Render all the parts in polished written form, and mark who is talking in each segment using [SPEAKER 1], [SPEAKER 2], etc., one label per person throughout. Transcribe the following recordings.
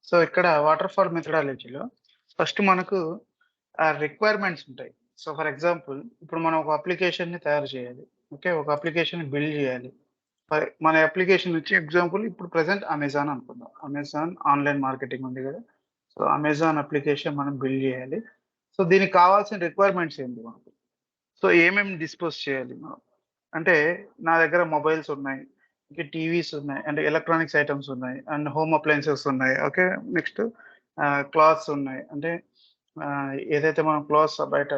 [SPEAKER 1] So ఇక్కడ waterfall మెథడాలజీలో first మనకు requirements ఉంటాయి. సో ఫర్ ఎగ్జాంపుల్ ఇప్పుడు మనం ఒక అప్లికేషన్‌ని తయారు చేయాలి. ఓకే. ఒక అప్లికేషన్‌ని బిల్డ్ చేయాలి. మన అప్లికేషన్ వచ్చి ఎగ్జాంపుల్ ఇప్పుడు ప్రెజెంట్ అమెజాన్ అనుకుందాం. అమెజాన్ ఆన్‌లైన్ మార్కెటింగ్ ఉంది గదా! సో అమెజాన్ అప్లికేషన్ మనం బిల్డ్ చేయాలి. సో దీనికి కావాల్సిన రిక్వైర్మెంట్స్ ఏంటి మనకు? సో ఏమేమి డిస్పోజ్ చేయాలి మనం? అంటే నా దగ్గర మొబైల్స్ ఉన్నాయి. ఇంకా టీవీస్ ఉన్నాయి. అంటే ఎలక్ట్రానిక్స్ ఐటెమ్స్ ఉన్నాయి. అండ్ హోమ్ అప్లయెన్సెస్ ఉన్నాయి. ఓకే. నెక్స్ట్ క్లాత్స్ ఉన్నాయి. అంటే ఏదైతే మనం క్లాత్స్ బయట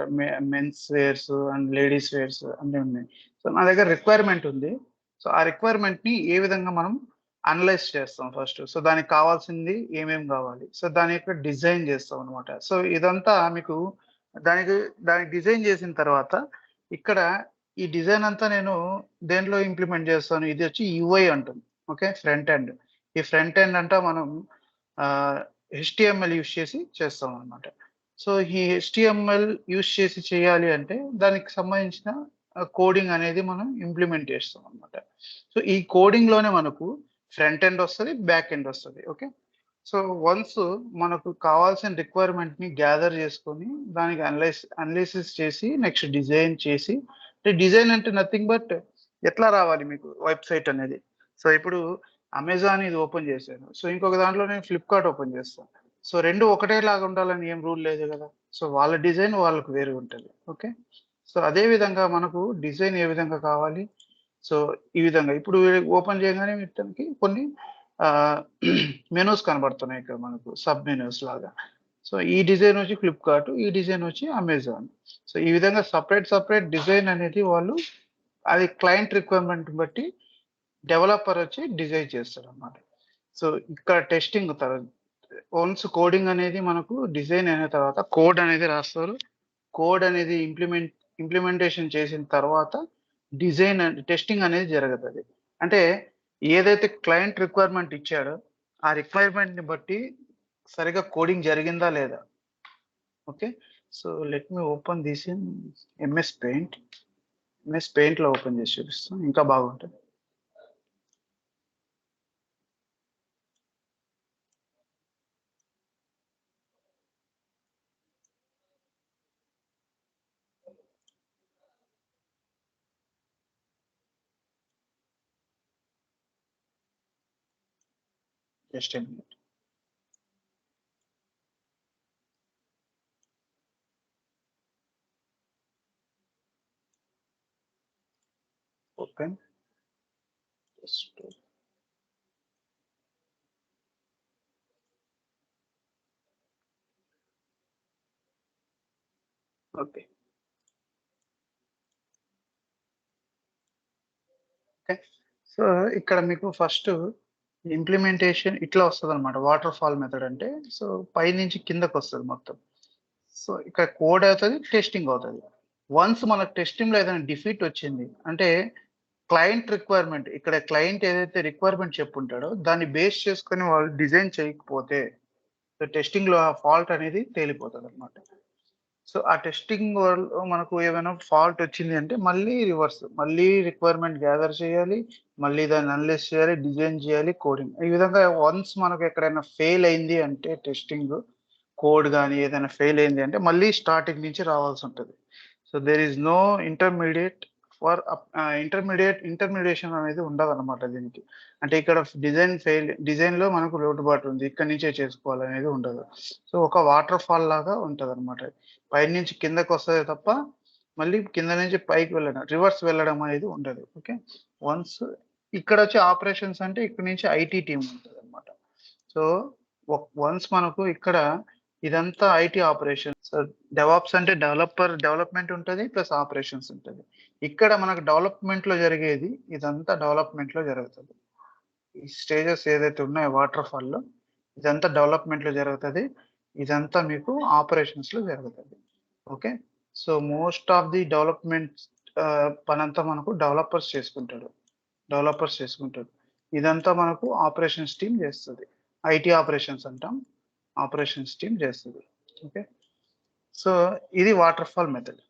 [SPEAKER 1] men's wears and ladies wears అన్నీ ఉన్నాయి. సో నా దగ్గర రిక్వైర్మెంట్ ఉంది. సో ఆ రిక్వైర్మెంట్‌ని ఏ విధంగా మనం అనలైజ్ చేస్తాం ఫస్ట్. సో దానికి కావాల్సింది ఏమేమి కావాలి? సో దాని యొక్క డిజైన్ చేస్తాం అన్నమాట. సో ఇదంతా మీకు దానికి దానికి డిజైన్ చేసిన తర్వాత ఇక్కడ ఈ డిజైన్ అంతా నేను దేంట్లో ఇంప్లిమెంట్ చేస్తాను? ఇది వచ్చి యూఐ అంటాం. ఓకే. Front end. ఈ ఫ్రంట్ ఎండ్ అంటా మనం ఆహ్, హెచ్‌టీఎంఎల్ యూజ్ చేసి చేస్తామనమాట. సో ఈ హెచ్‌టీఎంఎల్ యూజ్ చేసి చేయాలి అంటే దానికి సంబంధించిన కోడింగ్ అనేది మనం ఇంప్లిమెంట్ చేస్తామనమాట. సో ఈ కోడింగ్‌లోనే మనకు ఫ్రంట్ ఎండ్ వస్తది. బ్యాక్ ఎండ్ వస్తది. ఓకే. సో వన్స్ మనకు కావాల్సిన రిక్వైర్మెంట్‌ని గ్యాదర్ చేసుకొని దానికి అనలైసిస్ చేసి నెక్స్ట్ డిజైన్ చేసి అంటే డిజైన్ అంటే నథింగ్ బట్ ఎట్లా రావాలి మీకు వెబ్‌సైట్ అనేది. సో ఇప్పుడు అమెజాన్ ఇది ఓపెన్ చేశాను. సో ఇంకొక దాంట్లో నేను ఫ్లిప్‌కార్ట్ ఓపెన్ చేస్తాను. సో 2 ఒకటేలాగా ఉండాలని ఏం రూల్ లేదు గదా! సో వాళ్ళ డిజైన్ వాళ్ళకి వేరుగా ఉంటది. ఓకే. సో అదే విధంగా మనకు డిజైన్ ఏ విధంగా కావాలి? సో ఈ విధంగా ఇప్పుడు ఓపెన్ చేయగానే మొత్తానికి కొన్ని ఆహ్, మెనూస్ కనబడుతున్నాయి ఇక్కడ మనకు సబ్ మెనూస్ లాగా. సో ఈ డిజైన్ వచ్చి ఫ్లిప్‌కార్ట్, ఈ డిజైన్ వచ్చి అమెజాన్. సో ఈ విధంగా సెపరేట్ డిజైన్ అనేది వాళ్ళు అది క్లయింట్ రిక్వైర్మెంట్ బట్టి డెవలపర్ వచ్చి డిజైన్ చేస్తారన్నమాట. సో ఇక్కడ టెస్టింగ్ వన్స్ కోడింగ్ అనేది మనకు డిజైన్ అయిన తర్వాత కోడ్ అనేది రాస్తారు. కోడ్ అనేది ఇంప్లిమెంటేషన్ చేసిన తర్వాత డిజైన్ టెస్టింగ్ అనేది జరుగుతది. అంటే ఏదైతే క్లయింట్ రిక్వైర్మెంట్ ఇచ్చాడో, ఆ రిక్వైర్మెంట్‌ని బట్టి సరిగ్గా కోడింగ్ జరిగిందా లేదా? Okay. So let me open this in MS paint. MS పెయింట్‌లో ఓపెన్ చేసి చూపిస్తాను. ఇంకా బాగుంటది. Just a minute. Open. Just okay. Okay. So ఇక్కడ మీకు ఫస్ట్ ఇంప్లిమెంటేషన్ ఇట్లా వస్తదనమాట. వాటర్ ఫాల్ మెథడ్ అంటే సో పైనుంచి కిందకొస్తది మొత్తం. సో ఇక్కడ కోడ్ అవుతది, టెస్టింగ్ అవుతది. వన్స్ మనకు టెస్టింగ్‌లో ఏదైనా డిఫీట్ వచ్చింది అంటే క్లయింట్ రిక్వైర్మెంట్ ఇక్కడ క్లయింట్ ఏదైతే రిక్వైర్మెంట్ చెప్పుంటాడో దాన్ని బేస్ చేసుకొని వాళ్ళు డిజైన్ చేయకపోతే సో టెస్టింగ్‌లో ఆ ఫాల్ట్ అనేది తేలిపోతదనమాట. సో ఆ టెస్టింగ్ వల్ల మనకు ఏమైనా ఫాల్ట్ వచ్చింది అంటే మళ్ళీ రివర్స్. మళ్ళీ రిక్వైర్మెంట్ గ్యాదర్ చేయాలి. మళ్ళీ దాన్ని అనలైజ్ చేయాలి, డిజైన్ చేయాలి, కోడింగ్. ఈ విధంగా వన్స్ మనకు ఎక్కడైనా ఫెయిల్ అయింది అంటే టెస్టింగ్ కోడ్ గాని ఏదైనా ఫెయిల్ అయింది అంటే మళ్ళీ స్టార్టింగ్ నుంచి రావాల్సుంటది. So there is no intermediate intermediation అనేది ఉండదన్నమాట దీనికి. అంటే ఇక్కడ డిజైన్‌లో మనకు లోటుపాటు ఉంది. ఇక్కడి నుంచే చేసుకోవాలనేది ఉండదు. సో ఒక వాటర్ ఫాల్ లాగా ఉంటదన్నమాట. పైనుంచి కిందకొస్తదే తప్ప మళ్ళీ కింద నుంచి పైకి వెళ్ళడం, రివర్స్ వెళ్ళడం అనేది ఉండదు. ఓకే. వన్స్ ఇక్కడొచ్చి ఆపరేషన్స్ అంటే ఇక్కడి నుంచి ఐటీ టీమ్ ఉంటదన్నమాట. సో వన్స్ మనకు ఇక్కడ ఇదంతా ఐటీ ఆపరేషన్స్. సో డెవాప్స్ అంటే డెవలప్‌మెంట్ ఉంటది. ప్లస్ ఆపరేషన్స్ ఉంటది. ఇక్కడ మనకు డెవలప్‌మెంట్‌లో జరిగేది ఇదంతా డెవలప్‌మెంట్‌లో జరుగుతది. ఈ స్టేజెస్ ఏదైతే ఉన్నాయో వాటర్ ఫాల్‌లో ఇదంతా డెవలప్‌మెంట్‌లో జరుగుతది. ఇదంతా మీకు ఆపరేషన్స్‌లో జరుగుతది. Okay. So most of the development పనంతా మనకు డెవలపర్స్ చేసుకుంటారు. ఇదంతా మనకు ఆపరేషన్స్ టీమ్ చేస్తది. ఐటీ ఆపరేషన్స్ అంటాం. ఆపరేషన్స్ టీమ్ చేస్తది. ఓకే. సో ఇది వాటర్ ఫాల్ మెథడ్.